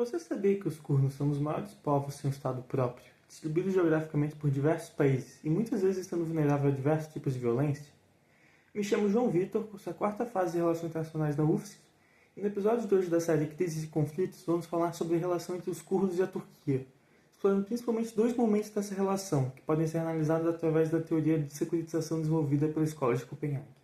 Você sabia que os curdos são os maiores povos sem estado próprio, distribuídos geograficamente por diversos países e muitas vezes estando vulneráveis a diversos tipos de violência? Me chamo João Vitor, curso a quarta fase de Relações Internacionais da UFSC, e no episódio de hoje da série Crises e Conflitos vamos falar sobre a relação entre os curdos e a Turquia, explorando principalmente dois momentos dessa relação, que podem ser analisados através da teoria de securitização desenvolvida pela Escola de Copenhague.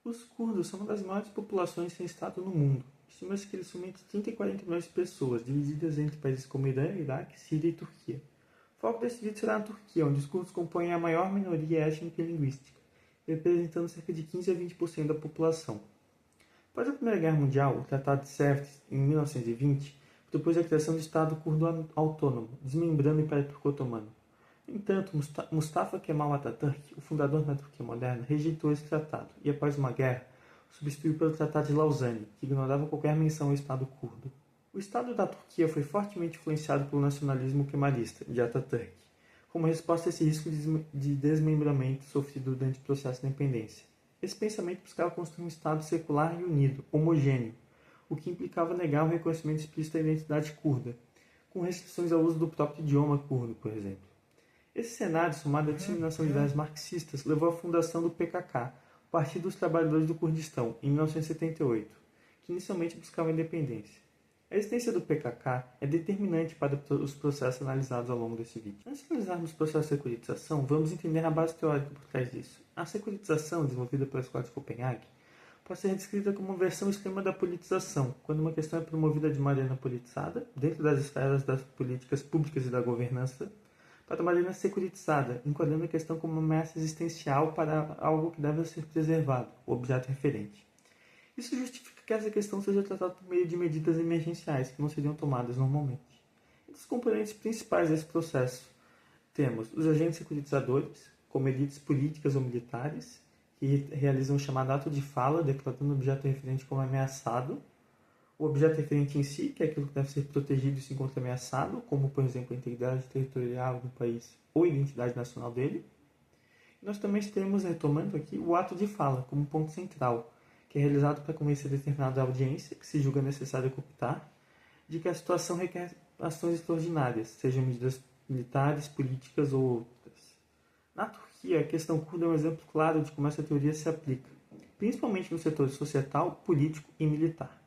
Os curdos são uma das maiores populações sem Estado no mundo. Estima-se que eles são entre 30 e 40 milhões de pessoas, divididas entre países como Irã, Iraque, Síria e Turquia. O foco desse vídeo será na Turquia, onde os curdos compõem a maior minoria étnica e linguística, representando cerca de 15 a 20% da população. Após a Primeira Guerra Mundial, o Tratado de Sèvres, em 1920, propôs a criação de Estado curdo autônomo, desmembrando o Império Turco-Otomano. No entanto, Mustafa Kemal Atatürk, o fundador da Turquia moderna, rejeitou esse tratado e, após uma guerra, o substituiu pelo Tratado de Lausanne, que ignorava qualquer menção ao Estado curdo. O Estado da Turquia foi fortemente influenciado pelo nacionalismo kemalista de Atatürk, como resposta a esse risco de desmembramento sofrido durante o processo de independência. Esse pensamento buscava construir um Estado secular e unido, homogêneo, o que implicava negar o reconhecimento explícito da identidade curda, com restrições ao uso do próprio idioma curdo, por exemplo. Esse cenário, somado à disseminação de ideias marxistas, levou à fundação do PKK, o Partido dos Trabalhadores do Kurdistão, em 1978, que inicialmente buscava a independência. A existência do PKK é determinante para os processos analisados ao longo desse vídeo. Antes de analisarmos o processo de securitização, vamos entender a base teórica por trás disso. A securitização, desenvolvida pela Escola de Copenhague, pode ser descrita como uma versão extrema da politização, quando uma questão é promovida de maneira politizada, dentro das esferas das políticas públicas e da governança, para uma maneira securitizada, enquadrando a questão como uma ameaça existencial para algo que deve ser preservado, o objeto referente. Isso justifica que essa questão seja tratada por meio de medidas emergenciais que não seriam tomadas normalmente. Entre os componentes principais desse processo, temos os agentes securitizadores, como elites políticas ou militares, que realizam o chamado ato de fala, declarando o objeto referente como ameaçado, o objeto referente em si, que é aquilo que deve ser protegido e se encontra ameaçado, como, por exemplo, a integridade territorial do país ou a identidade nacional dele. E nós também temos, retomando aqui, o ato de fala, como ponto central, que é realizado para convencer determinada audiência, que se julga necessário cooptar, de que a situação requer ações extraordinárias, sejam medidas militares, políticas ou outras. Na Turquia, a questão curda é um exemplo claro de como essa teoria se aplica, principalmente no setor societal, político e militar.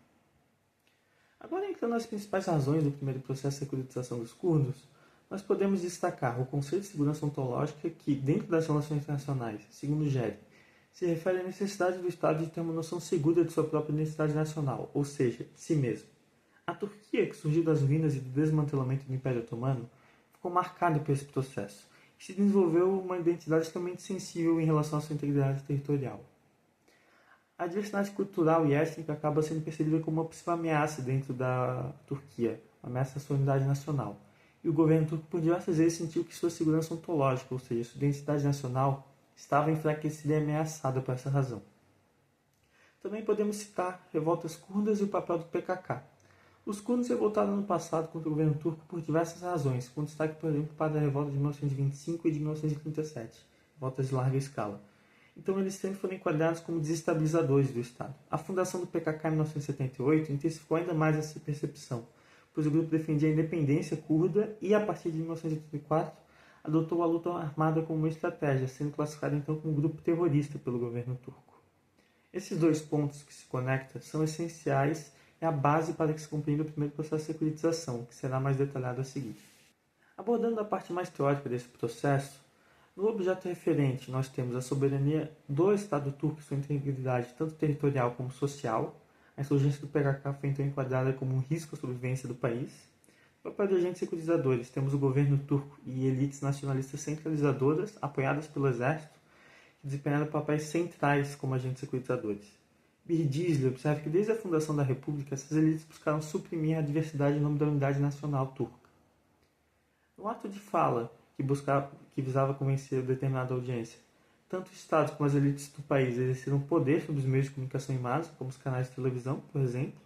Agora, entrando nas principais razões do primeiro processo de securitização dos curdos, nós podemos destacar o conceito de segurança ontológica que, dentro das relações internacionais, segundo Gere, se refere à necessidade do Estado de ter uma noção segura de sua própria identidade nacional, ou seja, de si mesmo. A Turquia, que surgiu das ruínas e do desmantelamento do Império Otomano, ficou marcada por esse processo e se desenvolveu uma identidade extremamente sensível em relação à sua integridade territorial. A diversidade cultural e étnica acaba sendo percebida como uma possível ameaça dentro da Turquia, uma ameaça à sua unidade nacional. E o governo turco por diversas vezes sentiu que sua segurança ontológica, ou seja, sua identidade nacional, estava enfraquecida e ameaçada por essa razão. Também podemos citar revoltas curdas e o papel do PKK. Os curdos se revoltaram no passado contra o governo turco por diversas razões, com destaque, por exemplo, para a revolta de 1925 e de 1937, revoltas de larga escala. Então eles sempre foram enquadrados como desestabilizadores do Estado. A fundação do PKK em 1978 intensificou ainda mais essa percepção, pois o grupo defendia a independência curda e, a partir de 1984, adotou a luta armada como uma estratégia, sendo classificado então como grupo terrorista pelo governo turco. Esses dois pontos que se conectam são essenciais e a base para que se compreenda o primeiro processo de securitização, que será mais detalhado a seguir. Abordando a parte mais teórica desse processo, no objeto referente, nós temos a soberania do Estado turco e sua integridade tanto territorial como social. A insurgência do PKK foi então enquadrada como um risco à sobrevivência do país. No papel de agentes securitizadores, temos o governo turco e elites nacionalistas centralizadoras, apoiadas pelo exército, que desempenharam papéis centrais como agentes securitizadores. Birdisley observa que desde a fundação da República, essas elites buscaram suprimir a diversidade em nome da unidade nacional turca. No ato de fala, que visava convencer determinada audiência, tanto o Estado como as elites do país exerceram poder sobre os meios de comunicação em massa, como os canais de televisão, por exemplo,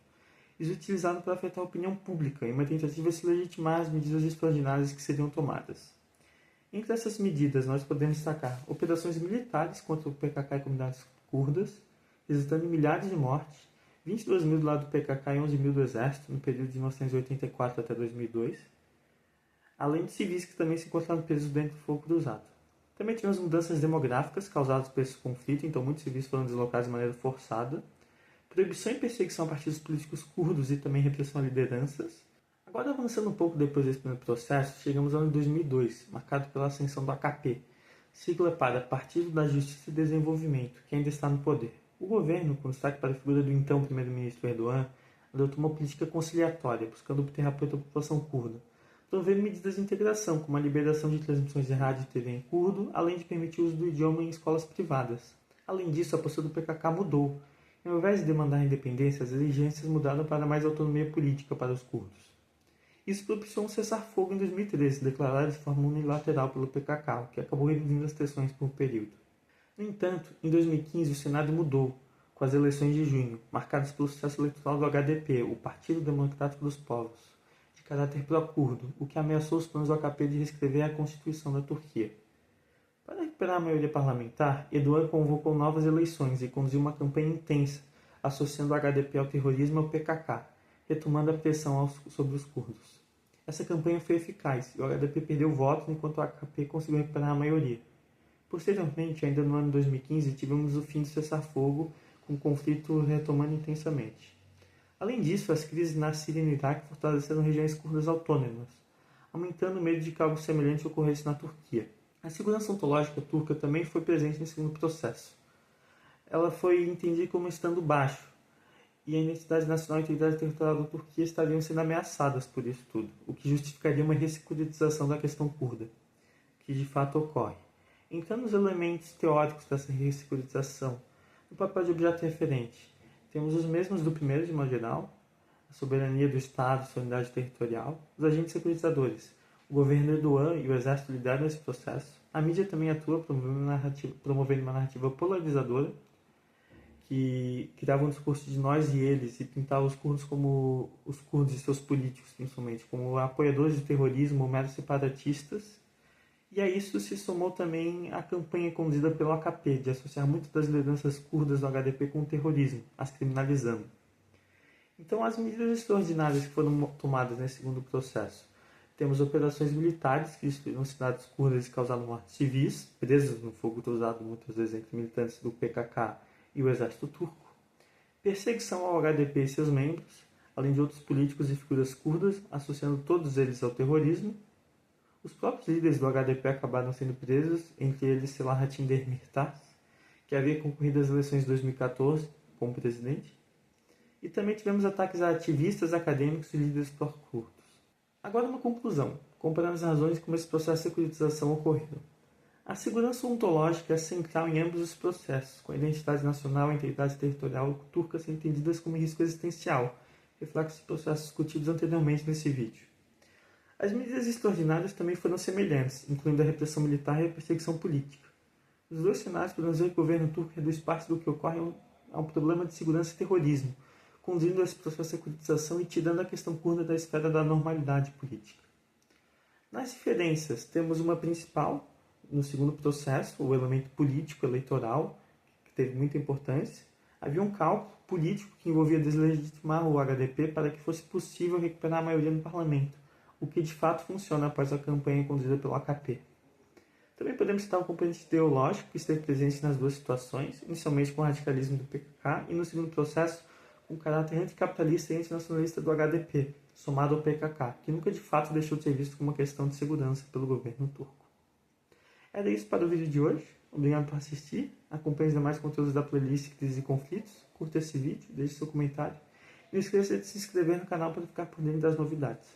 e os utilizaram para afetar a opinião pública, em uma tentativa de se legitimar as medidas extraordinárias que seriam tomadas. Entre essas medidas, nós podemos destacar operações militares contra o PKK e comunidades curdas, resultando em milhares de mortes, 22 mil do lado do PKK e 11 mil do exército, no período de 1984 até 2002, além de civis que também se encontraram presos dentro do fogo cruzado. Também tivemos mudanças demográficas causadas por esse conflito, então muitos civis foram deslocados de maneira forçada, proibição e perseguição a partidos políticos curdos e também repressão a lideranças. Agora, avançando um pouco depois desse primeiro processo, chegamos ao ano de 2002, marcado pela ascensão do AKP, sigla para Partido da Justiça e Desenvolvimento, que ainda está no poder. O governo, com destaque para a figura do então primeiro-ministro Erdogan, adotou uma política conciliatória, buscando obter apoio da população curda, promovendo medidas de integração, como a liberação de transmissões de rádio e TV em curdo, além de permitir o uso do idioma em escolas privadas. Além disso, a postura do PKK mudou. Ao invés de demandar a independência, as exigências mudaram para mais autonomia política para os curdos. Isso propiciou um cessar-fogo em 2013, declarado de forma unilateral pelo PKK, o que acabou reduzindo as tensões por um período. No entanto, em 2015 o cenário mudou, com as eleições de junho, marcadas pelo sucesso eleitoral do HDP, o Partido Democrático dos Povos, de caráter pró-curdo, o que ameaçou os planos do AKP de reescrever a Constituição da Turquia. Para recuperar a maioria parlamentar, Erdogan convocou novas eleições e conduziu uma campanha intensa, associando o HDP ao terrorismo e ao PKK, retomando a pressão sobre os curdos. Essa campanha foi eficaz e o HDP perdeu votos enquanto o AKP conseguiu recuperar a maioria. Posteriormente, ainda no ano 2015, tivemos o fim do cessar-fogo, com o conflito retomando intensamente. Além disso, as crises na Síria e no Iraque fortaleceram regiões curdas autônomas, aumentando o medo de que algo semelhante ocorresse na Turquia. A segurança ontológica turca também foi presente nesse segundo processo. Ela foi entendida como estando baixo, e a identidade nacional e a integridade territorial da Turquia estariam sendo ameaçadas por isso tudo, o que justificaria uma ressecuritização da questão curda, que de fato ocorre. Entrando nos elementos teóricos dessa ressecuritização, no papel de objeto referente, temos os mesmos do primeiro, de modo geral, a soberania do Estado, a soberania territorial, os agentes securitizadores, o governo Erdogan e o exército lideram esse processo. A mídia também atua promovendo uma narrativa polarizadora, que criava um discurso de nós e eles e pintava os curdos e seus políticos, principalmente, como apoiadores do terrorismo ou meros separatistas. E a isso se somou também a campanha conduzida pelo AKP de associar muitas das lideranças curdas do HDP com o terrorismo, as criminalizando. Então, as medidas extraordinárias que foram tomadas nesse segundo processo. Temos operações militares que destruíram cidades curdas e causaram mortes civis, presas no fogo cruzado muitas vezes entre militantes do PKK e o exército turco. Perseguição ao HDP e seus membros, além de outros políticos e figuras curdas, associando todos eles ao terrorismo. Os próprios líderes do HDP acabaram sendo presos, entre eles Selahattin Demirtas, que havia concorrido às eleições de 2014 como presidente. E também tivemos ataques a ativistas, acadêmicos e líderes pró-curdos. Agora uma conclusão, comparando as razões como esse processo de securitização ocorreu. A segurança ontológica é central em ambos os processos, com a identidade nacional e a integridade territorial turca sendo entendidas como risco existencial, reflexos de processos discutidos anteriormente nesse vídeo. As medidas extraordinárias também foram semelhantes, incluindo a repressão militar e a perseguição política. Nos dois cenários, podemos ver que o governo turco reduz parte do que ocorre a um problema de segurança e terrorismo, conduzindo esse processo de securitização e tirando a questão curda da esfera da normalidade política. Nas diferenças, temos uma principal, no segundo processo, o elemento político eleitoral, que teve muita importância. Havia um cálculo político que envolvia deslegitimar o HDP para que fosse possível recuperar a maioria no parlamento, o que de fato funciona após a campanha conduzida pelo AKP. Também podemos citar o componente ideológico que esteve presente nas duas situações, inicialmente com o radicalismo do PKK e no segundo processo com o caráter anticapitalista e antinacionalista do HDP, somado ao PKK, que nunca de fato deixou de ser visto como uma questão de segurança pelo governo turco. Era isso para o vídeo de hoje. Obrigado por assistir. Acompanhe os demais conteúdos da playlist Crises e Conflitos. Curta esse vídeo, deixe seu comentário. E não esqueça de se inscrever no canal para ficar por dentro das novidades.